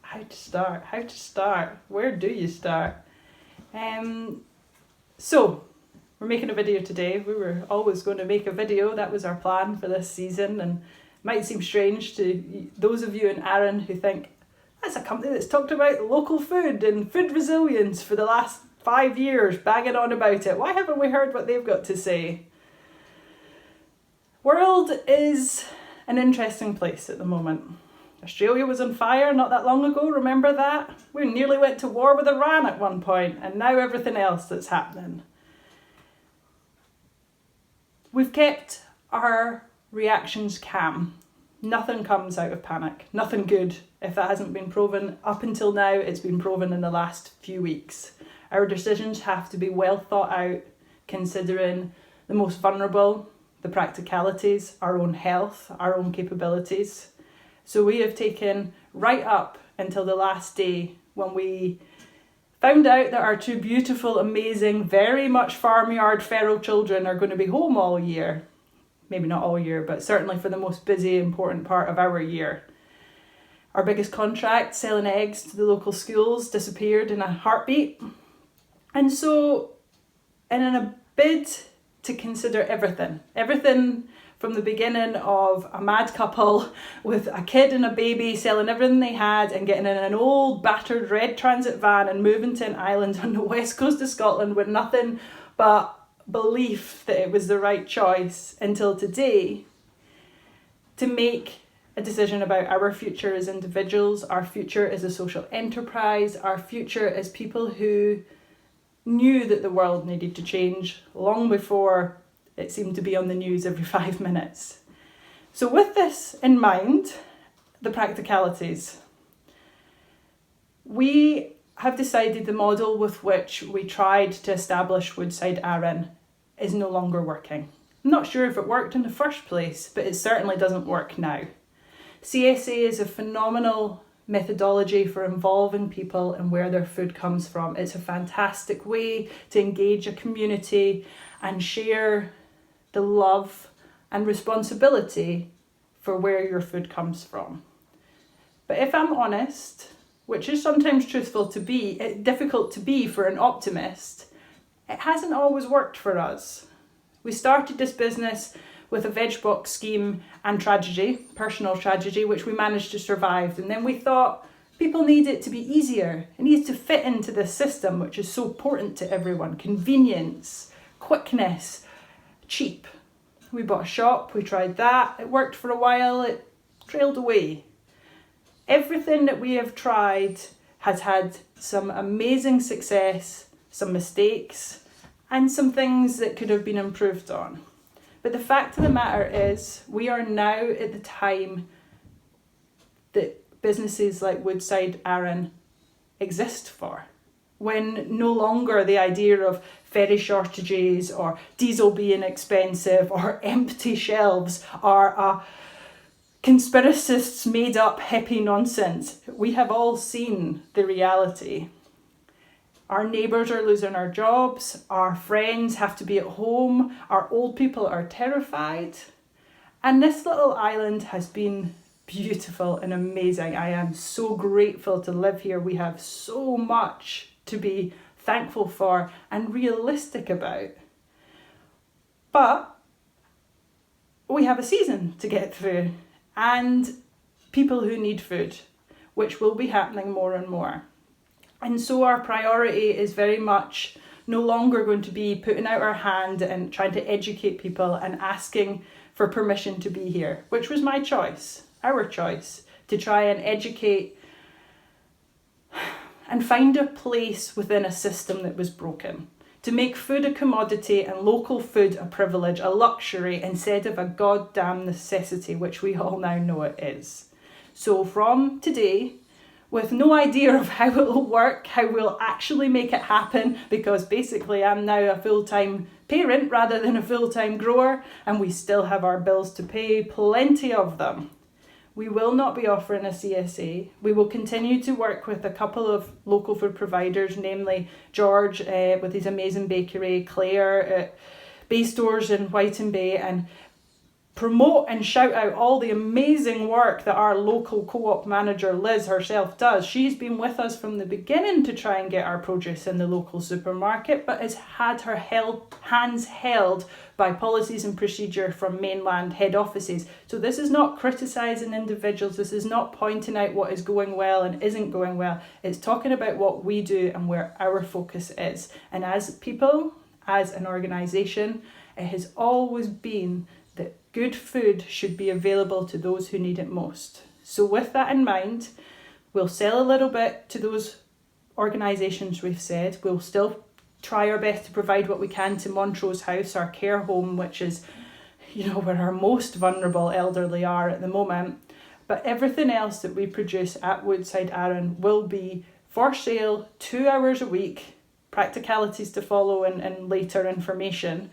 How to start? Where do you start? So, we're making a video today. We were always going to make a video. That was our plan for this season, and it might seem strange to those of you in Arran who think, that's a company that's talked about local food and food resilience for the last 5 years, banging on about it. Why haven't we heard what they've got to say? World is an interesting place at the moment. Australia was on fire not that long ago, remember that? We nearly went to war with Iran at one point, and now everything else that's happening. We've kept our reactions calm. Nothing comes out of panic. Nothing good, if that hasn't been proven. Up until now, it's been proven in the last few weeks. Our decisions have to be well thought out, considering the most vulnerable, the practicalities, our own health, our own capabilities. So we have taken right up until the last day when we found out that our two beautiful, amazing, very much farmyard feral children are going to be home all year. Maybe not all year, but certainly for the most busy, important part of our year. Our biggest contract, selling eggs to the local schools, disappeared in a heartbeat. And so, in a bid to consider everything from the beginning of a mad couple with a kid and a baby selling everything they had and getting in an old battered red transit van and moving to an island on the west coast of Scotland with nothing but belief that it was the right choice until today, to make a decision about our future as individuals, our future as a social enterprise, our future as people who knew that the world needed to change long before it seemed to be on the news every 5 minutes. So with this in mind, the practicalities. We have decided the model with which we tried to establish Woodside Arran is no longer working. I'm not sure if it worked in the first place, but it certainly doesn't work now. CSA is a phenomenal methodology for involving people and where their food comes from. It's a fantastic way to engage a community and share the love and responsibility for where your food comes from. But if I'm honest, which is sometimes difficult to be for an optimist, it hasn't always worked for us. We started this business with a veg box scheme and personal tragedy, which we managed to survive. And then we thought people need it to be easier. It needs to fit into this system, which is so important to everyone. Convenience, quickness, cheap. We bought a shop, we tried that. It worked for a while, it trailed away. Everything that we have tried has had some amazing success, some mistakes, and some things that could have been improved on. But the fact of the matter is, we are now at the time that businesses like Woodside Arran exist for. When no longer the idea of ferry shortages or diesel being expensive or empty shelves are conspiracists made up hippie nonsense. We have all seen the reality. Our neighbours are losing their jobs, our friends have to be at home, our old people are terrified. And this little island has been beautiful and amazing. I am so grateful to live here. We have so much to be thankful for and realistic about. But we have a season to get through and people who need food, which will be happening more and more. And so our priority is very much no longer going to be putting out our hand and trying to educate people and asking for permission to be here, which was my choice, our choice, to try and educate and find a place within a system that was broken, to make food a commodity and local food a privilege, a luxury, instead of a goddamn necessity, which we all now know it is. So from today, with no idea of how it will work, how we'll actually make it happen, because basically I'm now a full-time parent rather than a full-time grower, and we still have our bills to pay, plenty of them. We will not be offering a CSA. We will continue to work with a couple of local food providers, namely George with his amazing bakery, Claire at Bay Stores in White and Bay, and promote and shout out all the amazing work that our local co-op manager Liz herself does. She's been with us from the beginning to try and get our produce in the local supermarket, but has had her hands held by policies and procedure from mainland head offices. So this is not criticising individuals, this is not pointing out what is going well and isn't going well. It's talking about what we do and where our focus is. And as people, as an organisation, it has always been that good food should be available to those who need it most. So with that in mind, we'll sell a little bit to those organisations we've said. We'll still try our best to provide what we can to Montrose House, our care home, which is, where our most vulnerable elderly are at the moment. But everything else that we produce at Woodside Arran will be for sale 2 hours a week, practicalities to follow and later information.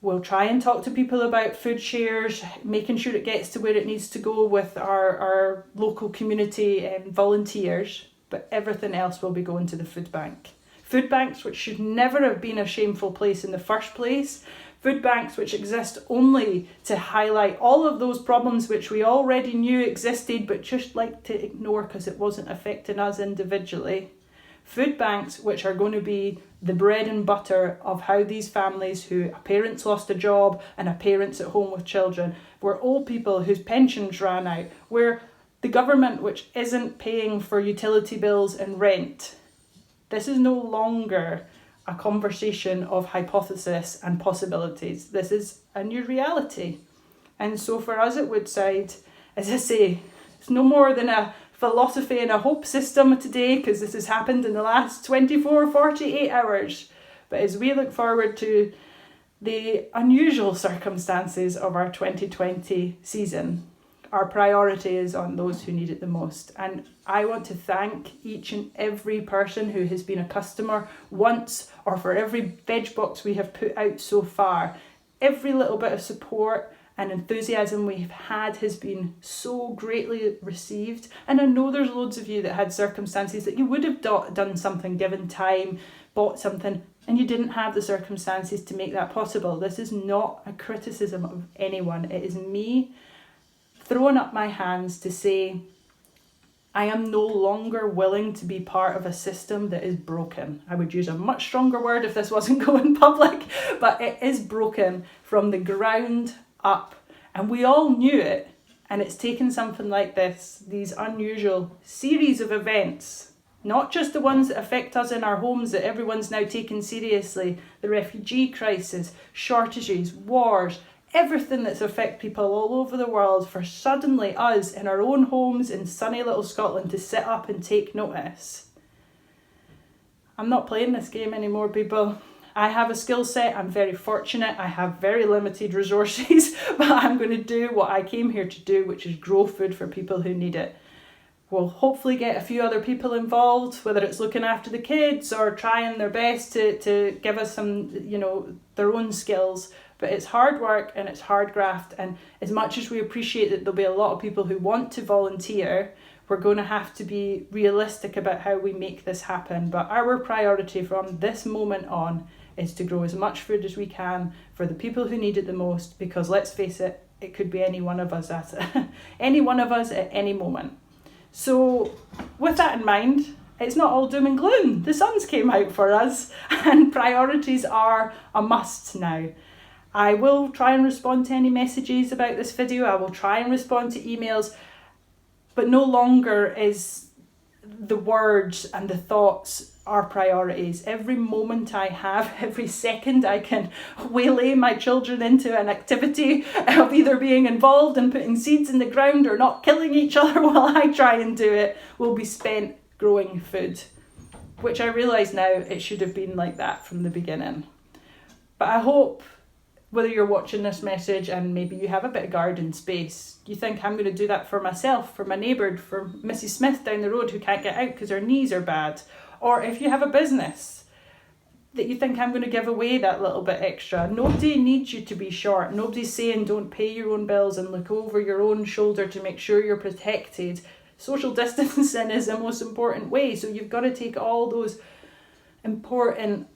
We'll try and talk to people about food shares, making sure it gets to where it needs to go with our local community volunteers, but everything else will be going to the food bank. Food banks which should never have been a shameful place in the first place. Food banks which exist only to highlight all of those problems which we already knew existed but just like to ignore because it wasn't affecting us individually. Food banks which are going to be the bread and butter of how these families who a parent's lost a job and a parent's at home with children, we're old people whose pensions ran out, we're the government which isn't paying for utility bills and rent. This is no longer a conversation of hypothesis and possibilities. This is a new reality. And so for us at Woodside, as I say, it's no more than a philosophy and a hope system today, because this has happened in the last 48 hours. But as we look forward to the unusual circumstances of our 2020 season, our priority is on those who need it the most. And I want to thank each and every person who has been a customer once or for every veg box we have put out so far. Every little bit of support and enthusiasm we've had has been so greatly received. And I know there's loads of you that had circumstances that you would have done something given time, bought something, and you didn't have the circumstances to make that possible. This is not a criticism of anyone. It is me throwing up my hands to say, I am no longer willing to be part of a system that is broken. I would use a much stronger word if this wasn't going public, but it is broken from the ground up. And we all knew it, and it's taken something like this, these unusual series of events, not just the ones that affect us in our homes that everyone's now taken seriously, the refugee crisis, shortages, wars, everything that's affected people all over the world, for suddenly us in our own homes in sunny little Scotland to sit up and take notice. I'm not playing this game anymore, people. I have a skill set, I'm very fortunate, I have very limited resources, but I'm going to do what I came here to do, which is grow food for people who need it. We'll hopefully get a few other people involved, whether it's looking after the kids or trying their best to give us some, their own skills. But it's hard work and it's hard graft, and as much as we appreciate that there'll be a lot of people who want to volunteer, we're going to have to be realistic about how we make this happen. But our priority from this moment on is to grow as much food as we can for the people who need it the most, because let's face it, it could be any one of us at any moment. So with that in mind, it's not all doom and gloom. The sun's came out for us and priorities are a must now. I will try and respond to any messages about this video. I will try and respond to emails, but no longer is the words and the thoughts our priorities. Every moment I have, every second I can waylay my children into an activity of either being involved in putting seeds in the ground or not killing each other while I try and do it, will be spent growing food, which I realise now it should have been like that from the beginning. But I hope, whether you're watching this message and maybe you have a bit of garden space, you think I'm going to do that for myself, for my neighbour, for Mrs. Smith down the road who can't get out because her knees are bad. Or if you have a business that you think I'm going to give away that little bit extra. Nobody needs you to be short. Nobody's saying don't pay your own bills and look over your own shoulder to make sure you're protected. Social distancing is the most important way. So you've got to take all those important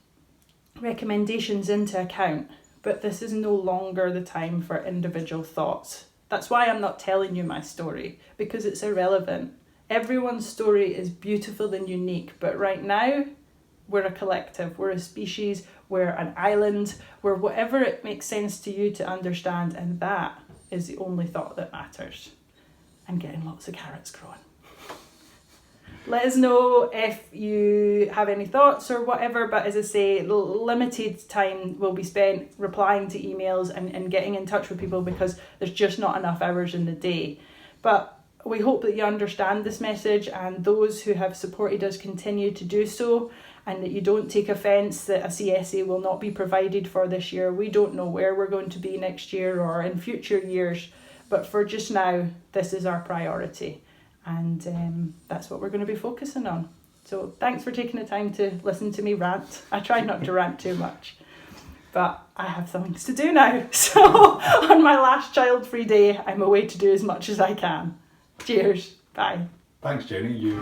recommendations into account. but this is no longer the time for individual thoughts. That's why I'm not telling you my story, because it's irrelevant. Everyone's story is beautiful and unique, but right now, we're a collective, we're a species, we're an island, we're whatever it makes sense to you to understand, and that is the only thought that matters. I'm getting lots of carrots growing. Let us know if you have any thoughts or whatever, but as I say, limited time will be spent replying to emails and getting in touch with people because there's just not enough hours in the day. But we hope that you understand this message, and those who have supported us continue to do so, and that you don't take offence that a CSA will not be provided for this year. We don't know where we're going to be next year or in future years, but for just now, this is our priority. And that's what we're going to be focusing on. So thanks for taking the time to listen to me rant. I try not to rant too much, but I have things to do now. So on my last child-free day, I'm away to do as much as I can. Cheers. Bye. Thanks, Jenny. You.